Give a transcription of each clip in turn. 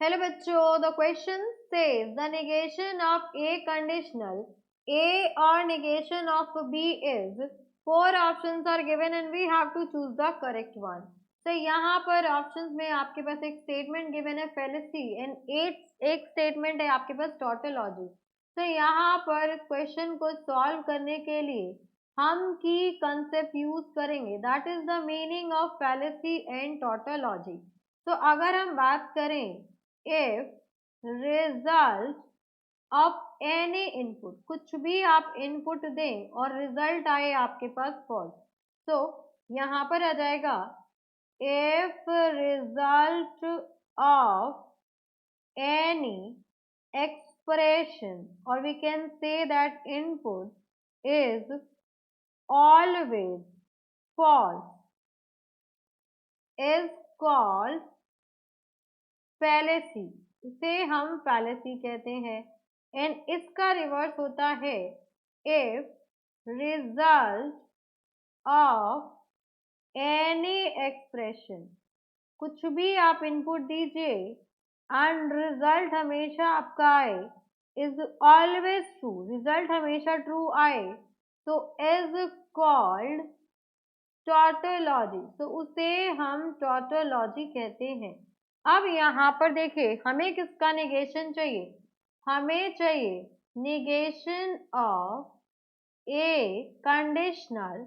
Hello बच्चों, the question says the negation of A conditional A or negation of B is four options are given and we have to choose the correct one. तो यहाँ पर options में आपके पास एक statement given है fallacy and एक statement है आपके पास tautology. तो यहाँ पर क्वेश्चन को सॉल्व करने के लिए हम की कंसेप्ट यूज करेंगे, that is the meaning of fallacy and tautology. तो अगर हम बात करें if result of any input, कुछ भी आप इनपुट दें और रिजल्ट आए आपके पास फॉल्स, तो यहाँ पर आ जाएगा if result of any expression or we can say that input is always false is called fallacy. इसे हम fallacy कहते हैं एंड इसका रिवर्स होता है if result of any expression, कुछ भी आप इनपुट दीजिए एंड रिजल्ट हमेशा आपका आए इज ऑलवेज ट्रू, रिजल्ट हमेशा ट्रू आए, तो इज कॉल्ड टॉटोलॉजी. तो उसे हम टॉटोलॉजी कहते हैं. अब यहाँ पर देखिए हमें किसका निगेशन चाहिए, हमें चाहिए निगेशन ऑफ ए कंडीशनल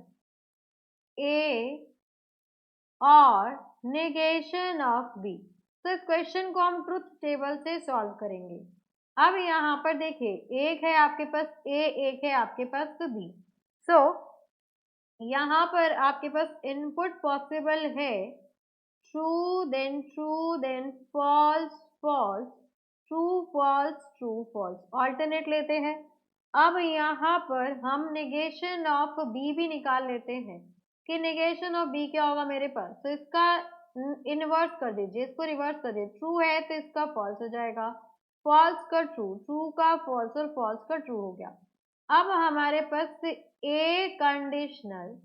ए और निगेशन ऑफ बी. तो इस क्वेश्चन को हम ट्रुथ टेबल से सॉल्व करेंगे. अब यहाँ पर देखिए एक है आपके पास ए, एक है आपके पास बी. सो यहाँ पर आपके पास इनपुट पॉसिबल है true then false false, true false, alternate लेते हैं. अब यहाँ पर हम निगेशन ऑफ बी भी निकाल लेते हैं कि निगेशन ऑफ बी क्या होगा मेरे पास. तो इसका इनवर्स कर दीजिए, इसको रिवर्स कर दीजिए. ट्रू है तो इसका फॉल्स हो जाएगा, फॉल्स का ट्रू, ट्रू का फॉल्स और फॉल्स का ट्रू हो गया. अब हमारे पास ए कंडीशनल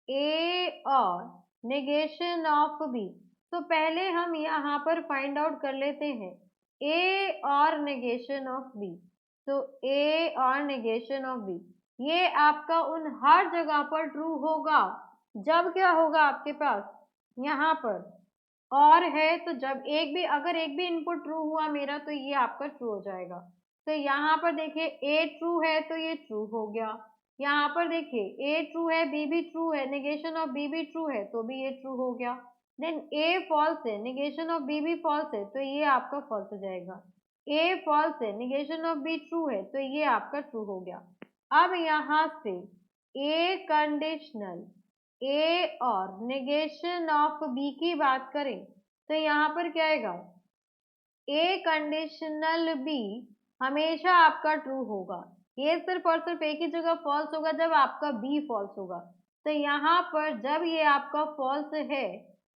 ए और नेगेशन ऑफ बी. तो पहले हम यहाँ पर फाइंड आउट कर लेते हैं ए और नेगेशन ऑफ बी. तो ए और नेगेशन ऑफ बी ये आपका उन हर जगह पर ट्रू होगा जब क्या होगा आपके पास यहाँ पर और है. तो जब अगर एक भी इनपुट ट्रू हुआ मेरा तो ये आपका ट्रू हो जाएगा. तो यहाँ पर देखिए ए ट्रू है तो ये ट्रू हो गया. यहाँ पर देखिए ए ट्रू है, बी भी ट्रू है, नेगेशन ऑफ बी भी ट्रू है तो भी ये ट्रू हो गया. देन ए फॉल्स है, नेगेशन ऑफ बी भी फॉल्स है तो ये आपका फॉल्स हो जाएगा. ए फॉल्स है, नेगेशन ऑफ बी ट्रू है तो ये आपका ट्रू हो गया. अब यहाँ से ए कंडीशनल ए और नेगेशन ऑफ बी की बात करें तो यहाँ पर क्या आएगा, ए कंडीशनल बी हमेशा आपका ट्रू होगा. ये सिर्फ और सिर्फ एक ही जगह फॉल्स होगा जब आपका बी फॉल्स होगा. तो यहाँ पर जब ये आपका फॉल्स है,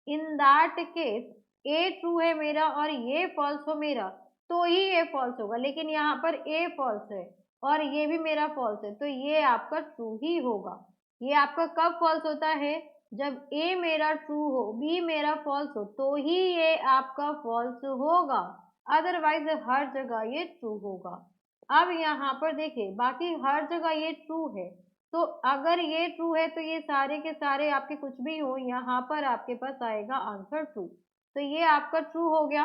in that case A true है मेरा और ये फॉल्स हो मेरा तो ही ये फॉल्स होगा. लेकिन यहाँ पर ए फॉल्स है और ये भी मेरा फॉल्स है तो ये आपका ट्रू ही होगा. ये आपका कब फॉल्स होता है, जब ए मेरा ट्रू हो बी मेरा फॉल्स हो तो ही ये आपका फॉल्स होगा, अदरवाइज हर जगह ये ट्रू होगा. अब यहाँ पर देखिए बाकी हर जगह ये ट्रू है, तो अगर ये ट्रू है तो ये सारे के सारे आपके कुछ भी हो यहाँ पर आपके पास आएगा आंसर ट्रू. तो ये आपका ट्रू हो गया.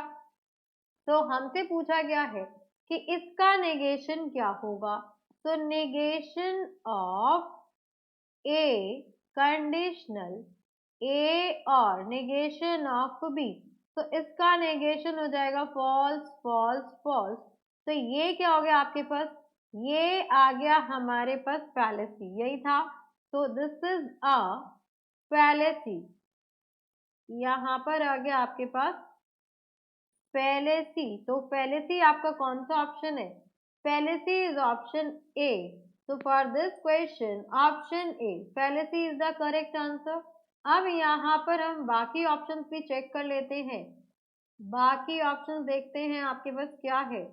तो हमसे पूछा गया है कि इसका नेगेशन क्या होगा. तो नेगेशन ऑफ ए कंडीशनल ए और नेगेशन ऑफ बी, तो इसका नेगेशन हो जाएगा फॉल्स फॉल्स फॉल्स. तो ये क्या हो गया आपके पास, ये आ गया हमारे पास फैलेसी, यही था. तो दिस इज अ फैलेसी. यहाँ पर आ गया आपके पास फैलेसी. तो फैलेसी आपका कौन सा ऑप्शन है, फैलेसी इज ऑप्शन ए. तो for this question option A fallacy is the correct answer. अब यहाँ पर हम बाकी ऑप्शंस भी चेक कर लेते हैं. बाकी ऑप्शंस देखते हैं आपके पास क्या है.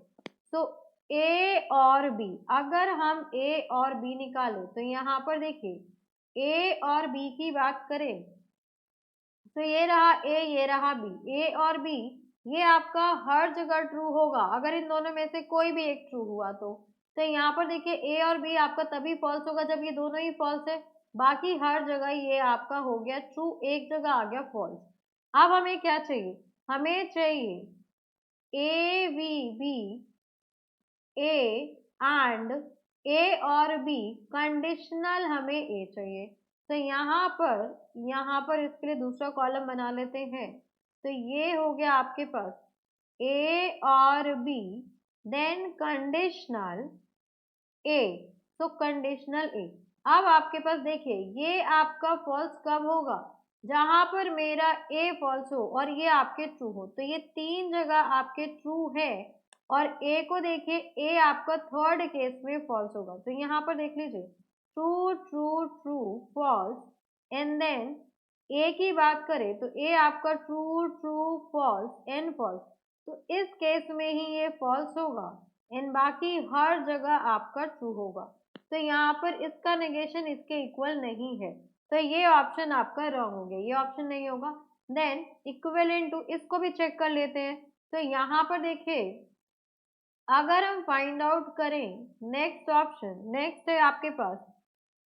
तो ए और बी, अगर हम ए और बी निकालें तो यहाँ पर देखिए ए और बी की बात करें तो ये रहा ए, ये रहा बी. ए और बी ये आपका हर जगह ट्रू होगा अगर इन दोनों में से कोई भी एक ट्रू हुआ तो यहाँ पर देखिए ए और बी आपका तभी फॉल्स होगा जब ये दोनों ही फॉल्स है, बाकी हर जगह ये आपका हो गया ट्रू, एक जगह आ गया फॉल्स। अब हमें क्या चाहिए, हमें चाहिए A B B A and A और बी कंडीशनल, हमें ए चाहिए। तो यहाँ पर इसके लिए दूसरा कॉलम बना लेते हैं। तो ये हो गया आपके पास ए और बी, देन कंडीशनल ए, तो कंडीशनल ए। अब आपके पास देखिए ये आपका फॉल्स कब होगा, जहां पर मेरा ए फॉल्स हो और ये आपके ट्रू हो। तो ये तीन जगह आपके ट्रू है और ए को देखिए, ए आपका थर्ड केस में फॉल्स होगा। तो यहाँ पर देख लीजिए true true true false, and then A की बात करें तो ए आपका true true false and false. तो इस केस में ही ये फॉल्स होगा एंड बाकी हर जगह आपका ट्रू होगा। तो यहाँ पर इसका नेगेशन इसके इक्वल नहीं है, तो ये ऑप्शन आपका रॉन्ग हो गया, ये ऑप्शन नहीं होगा। देन इक्विवेलेंट टू, इसको भी चेक कर लेते हैं। तो यहाँ पर देखिए अगर हम फाइंड आउट करें नेक्स्ट ऑप्शन, नेक्स्ट है आपके पास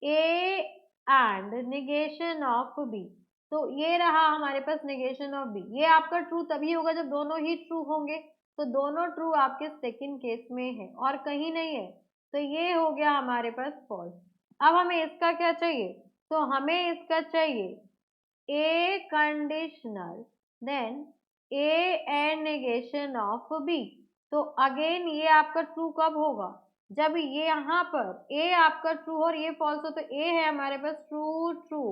A and negation of B. तो ये रहा हमारे पास नेगेशन ऑफ बी, ये आपका ट्रू तभी होगा जब दोनों ही ट्रू होंगे। तो दोनों ट्रू आपके सेकंड केस में है और कहीं नहीं है, तो ये हो गया हमारे पास फॉल्स। अब हमें इसका क्या चाहिए, तो हमें इसका चाहिए A conditional, then A and negation of B. तो अगेन ये आपका ट्रू कब होगा, जब ये यहाँ पर ए आपका ट्रू और ये फॉल्स हो। तो ए है हमारे पास true true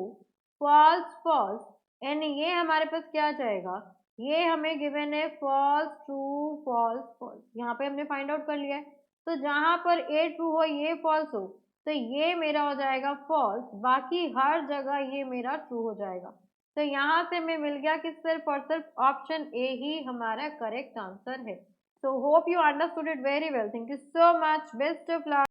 false false, and ये हमारे पास क्या जाएगा, ये हमें गिवन है फॉल्स ट्रू फॉल्स फॉल्स, यहाँ पे हमने फाइंड आउट कर लिया है। तो जहां पर ए ट्रू हो ये फॉल्स हो, तो ये मेरा हो जाएगा फॉल्स, बाकी हर जगह ये मेरा ट्रू हो जाएगा। तो यहाँ से हमें मिल गया कि सिर्फ और सिर्फ ऑप्शन ए ही हमारा करेक्ट आंसर है। So hope you understood it very well. Thank you so much. Best of luck.